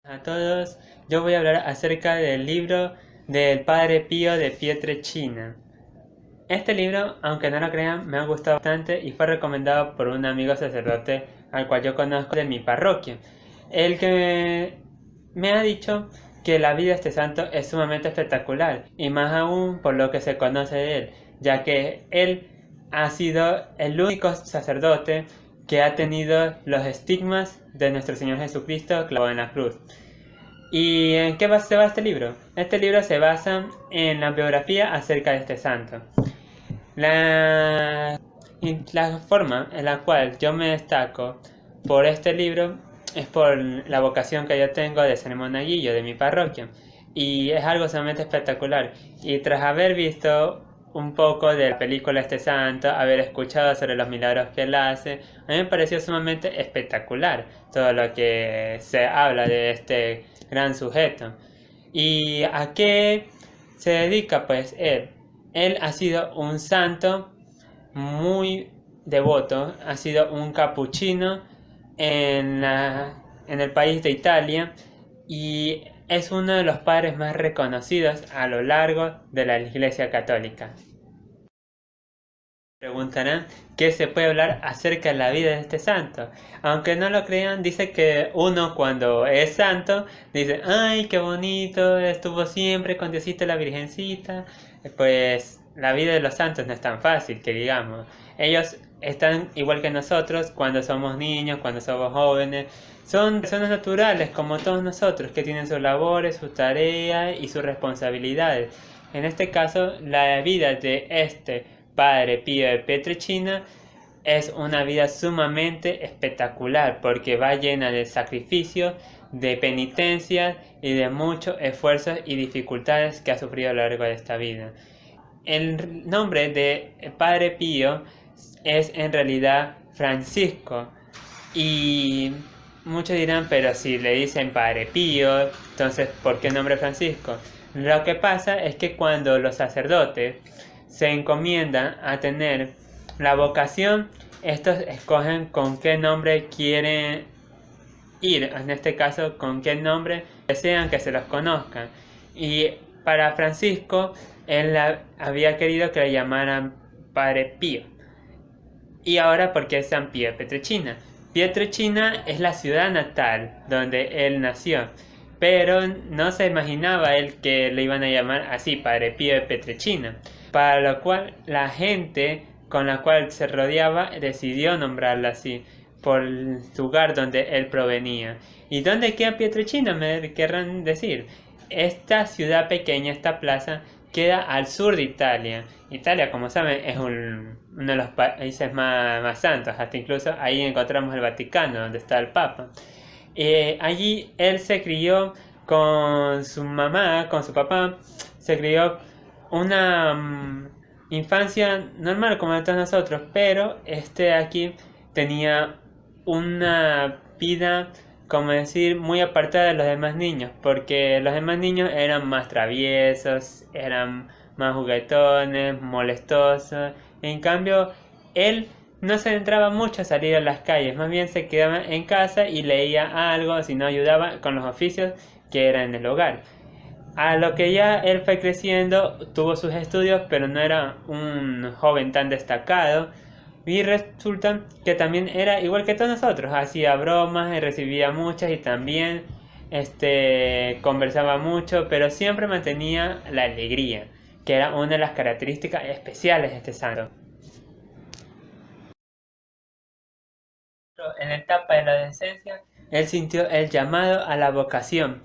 A todos, yo voy a hablar acerca del libro del Padre Pío de Pietrelcina. Este libro, aunque no lo crean, me ha gustado bastante y fue recomendado por un amigo sacerdote al cual yo conozco de mi parroquia. El que me ha dicho que la vida de este santo es sumamente espectacular y más aún por lo que se conoce de él, ya que él ha sido el único sacerdote que ha tenido los estigmas de nuestro Señor Jesucristo clavado en la cruz. ¿Y en qué se basa este libro? Este libro se basa en la biografía acerca de este santo. La forma en la cual yo me destaco por este libro es por la vocación que yo tengo de ser monaguillo de mi parroquia. Y es algo sumamente espectacular. Y tras haber visto un poco de la película Este Santo, haber escuchado sobre los milagros que él hace, a mí me pareció sumamente espectacular todo lo que se habla de este gran sujeto. ¿Y a qué se dedica pues él? Él ha sido un santo muy devoto, ha sido un capuchino en el país de Italia y es uno de los padres más reconocidos a lo largo de la Iglesia Católica. Preguntarán qué se puede hablar acerca de la vida de este santo. Aunque no lo crean, dice que uno cuando es santo dice, ay, qué bonito, estuvo siempre con Diosito y la Virgencita. Pues la vida de los santos no es tan fácil, que digamos. Ellos están igual que nosotros cuando somos niños, cuando somos jóvenes. Son personas naturales como todos nosotros, que tienen sus labores, sus tareas y sus responsabilidades. En este caso, la vida de este Padre Pío de Pietrelcina es una vida sumamente espectacular porque va llena de sacrificios, de penitencias y de muchos esfuerzos y dificultades que ha sufrido a lo largo de esta vida. El nombre de Padre Pío es en realidad Francisco y muchos dirán, pero si le dicen Padre Pío, entonces ¿por qué nombre Francisco? Lo que pasa es que cuando los sacerdotes se encomiendan a tener la vocación, estos escogen con qué nombre quieren ir, en este caso con qué nombre desean que se los conozcan. Y para Francisco, él había querido que le llamaran Padre Pío. Y ahora, ¿por qué es San Pío de Pietrelcina? Pietrelcina es la ciudad natal donde él nació, pero no se imaginaba él que le iban a llamar así, Padre Pío de Pietrelcina, para lo cual la gente con la cual se rodeaba decidió nombrarla así, por el lugar donde él provenía. ¿Y dónde queda Pietrelcina? Me querrán decir. Esta ciudad pequeña, esta plaza, queda al sur de Italia. Italia, como saben, es uno de los países más santos, hasta incluso ahí encontramos el Vaticano, donde está el Papa. Allí él se crió con su mamá, con su papá, se crió una infancia normal como de todos nosotros, pero este aquí tenía una vida, como decir, muy apartada de los demás niños, porque los demás niños eran más traviesos, eran más juguetones, molestosos. En cambio, él no se entraba mucho a salir a las calles, más bien se quedaba en casa y leía algo, si no ayudaba con los oficios que eran en el hogar. A lo que ya él fue creciendo, tuvo sus estudios, pero no era un joven tan destacado. Y resulta que también era igual que todos nosotros, hacía bromas y recibía muchas y también conversaba mucho, pero siempre mantenía la alegría, que era una de las características especiales de este santo. En la etapa de la adolescencia, él sintió el llamado a la vocación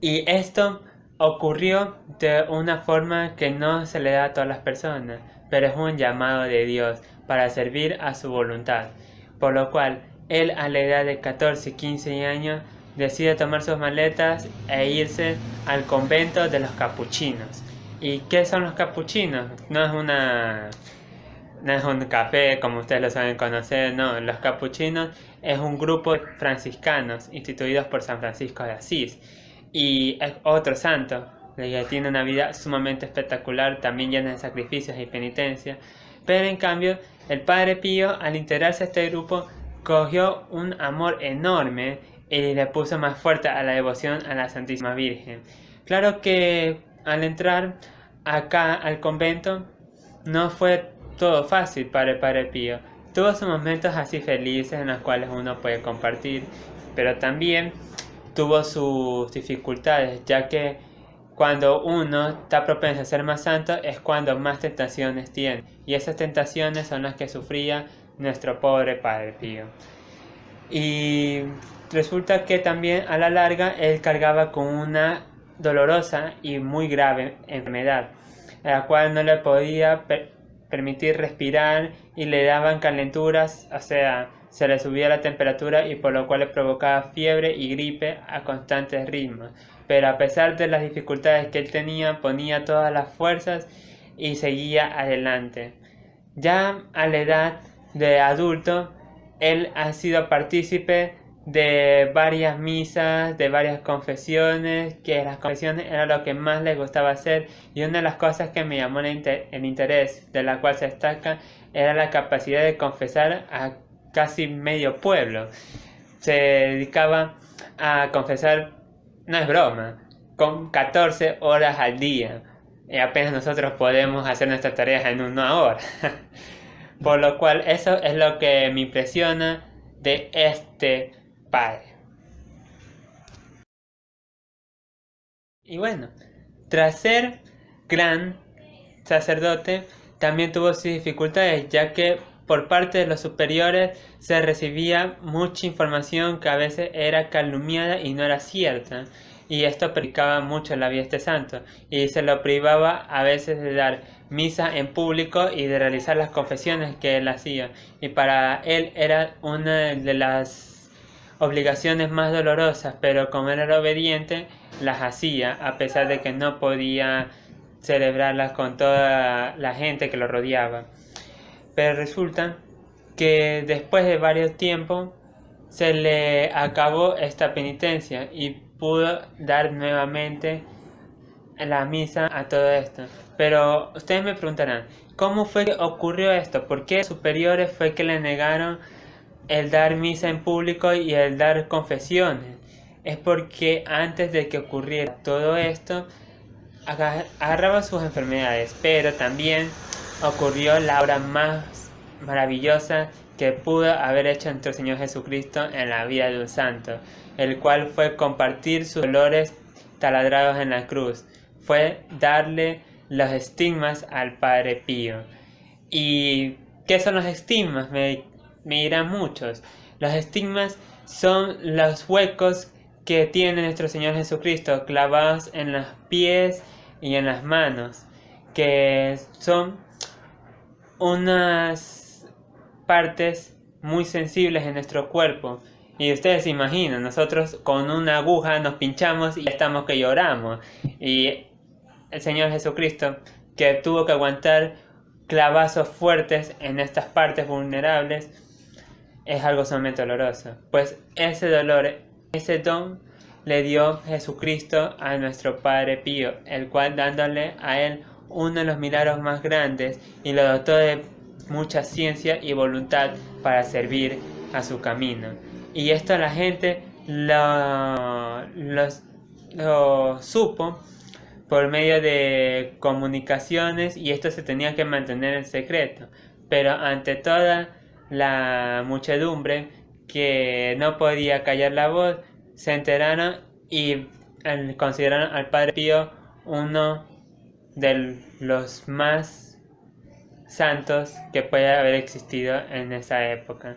y esto ocurrió de una forma que no se le da a todas las personas, pero es un llamado de Dios para servir a su voluntad, por lo cual él a la edad de 14, 15 años decide tomar sus maletas e irse al convento de los capuchinos. ¿Y qué son los capuchinos? No es un café como ustedes lo saben conocer, no. Los capuchinos es un grupo de franciscanos instituidos por San Francisco de Asís. Y es otro santo que tiene una vida sumamente espectacular, también llena de sacrificios y penitencias. Pero en cambio, el Padre Pío, al integrarse a este grupo, cogió un amor enorme y le puso más fuerte a la devoción a la Santísima Virgen. Claro que al entrar acá al convento no fue todo fácil para el Padre Pío. Tuvo sus momentos así felices en los cuales uno puede compartir, pero también tuvo sus dificultades, ya que cuando uno está propenso a ser más santo es cuando más tentaciones tiene, y esas tentaciones son las que sufría nuestro pobre Padre Pío. Y resulta que también a la larga él cargaba con una dolorosa y muy grave enfermedad, a la cual no le podía permitir respirar y le daban calenturas, o sea, se le subía la temperatura y por lo cual le provocaba fiebre y gripe a constantes ritmos. Pero a pesar de las dificultades que él tenía, ponía todas las fuerzas y seguía adelante. Ya a la edad de adulto, él ha sido partícipe de varias misas, de varias confesiones, que las confesiones era lo que más le gustaba hacer, y una de las cosas que me llamó el interés, de la cual se destaca, era la capacidad de confesar a casi medio pueblo. Se dedicaba a confesar, no es broma, con 14 horas al día, y apenas nosotros podemos hacer nuestras tareas en una hora. Por lo cual eso es lo que me impresiona de este padre. Y bueno, tras ser gran sacerdote, también tuvo sus dificultades, ya que por parte de los superiores se recibía mucha información que a veces era calumniada y no era cierta, y esto perjudicaba mucho la vida de este santo, y se lo privaba a veces de dar misa en público y de realizar las confesiones que él hacía, y para él era una de las obligaciones más dolorosas, pero como él era obediente, las hacía, a pesar de que no podía celebrarlas con toda la gente que lo rodeaba. Pero resulta que después de varios tiempos se le acabó esta penitencia y pudo dar nuevamente la misa a todo esto. Pero ustedes me preguntarán, ¿cómo fue que ocurrió esto? ¿Por qué superiores fue que le negaron el dar misa en público y el dar confesiones? Es porque antes de que ocurriera todo esto, agarraba sus enfermedades, pero también ocurrió la obra más maravillosa que pudo haber hecho nuestro Señor Jesucristo en la vida de un santo, el cual fue compartir sus dolores taladrados en la cruz, fue darle los estigmas al Padre Pío. ¿Y qué son los estigmas? Me dirán muchos. Los estigmas son los huecos que tiene nuestro Señor Jesucristo clavados en los pies y en las manos, que son unas partes muy sensibles en nuestro cuerpo. Y ustedes se imaginan, nosotros con una aguja nos pinchamos y ya estamos que lloramos. Y el Señor Jesucristo, que tuvo que aguantar clavazos fuertes en estas partes vulnerables, es algo sumamente doloroso. Pues ese dolor, ese don, le dio Jesucristo a nuestro Padre Pío, el cual dándole a él uno de los milagros más grandes y lo dotó de mucha ciencia y voluntad para servir a su camino. Y esto la gente lo supo por medio de comunicaciones, y esto se tenía que mantener en secreto. Pero ante toda la muchedumbre que no podía callar la voz, se enteraron y consideraron al Padre Pío uno de los más santos que puede haber existido en esa época.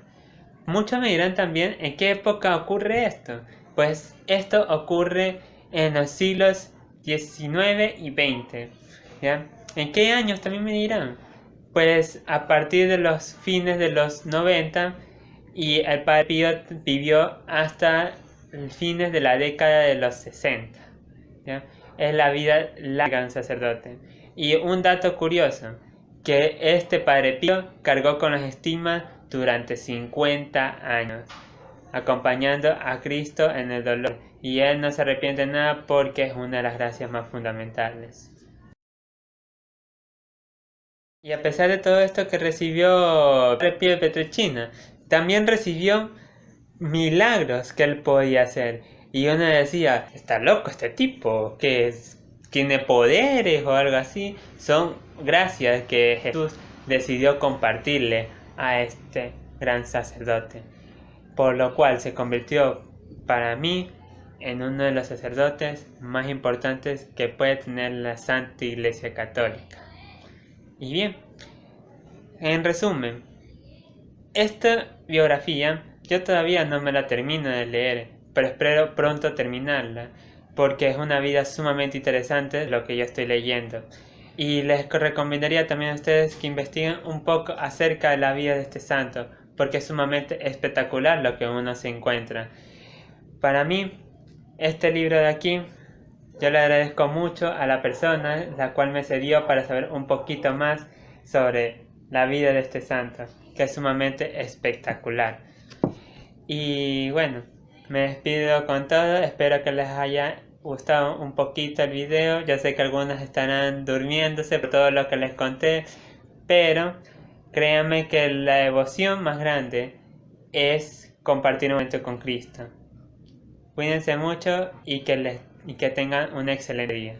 Muchos me dirán también en qué época ocurre esto. Pues esto ocurre en los siglos 19 y 20. ¿Ya? ¿En qué años también me dirán? Pues a partir de los fines de los 90, y el Padre Pío vivió hasta fines de la década de los 60. ¿Ya? Es la vida larga de un sacerdote. Y un dato curioso, que este Padre Pío cargó con los estigmas durante 50 años, acompañando a Cristo en el dolor, y él no se arrepiente de nada porque es una de las gracias más fundamentales. Y a pesar de todo esto que recibió Padre Pío de Pietrelcina, también recibió milagros que él podía hacer. Y uno decía, está loco este tipo, que tiene poderes o algo así. Son gracias que Jesús decidió compartirle a este gran sacerdote. Por lo cual se convirtió para mí en uno de los sacerdotes más importantes que puede tener la Santa Iglesia Católica. Y bien, en resumen, esta biografía yo todavía no me la termino de leer, pero espero pronto terminarla, porque es una vida sumamente interesante lo que yo estoy leyendo. Y les recomendaría también a ustedes que investiguen un poco acerca de la vida de este santo, porque es sumamente espectacular lo que uno se encuentra. Para mí, este libro de aquí, yo le agradezco mucho a la persona la cual me cedió para saber un poquito más sobre la vida de este santo, que es sumamente espectacular. Y bueno, me despido con todo, espero que les haya gustado un poquito el video. Yo sé que algunos estarán durmiéndose por todo lo que les conté, pero créanme que la devoción más grande es compartir un momento con Cristo. Cuídense mucho y que tengan un excelente día.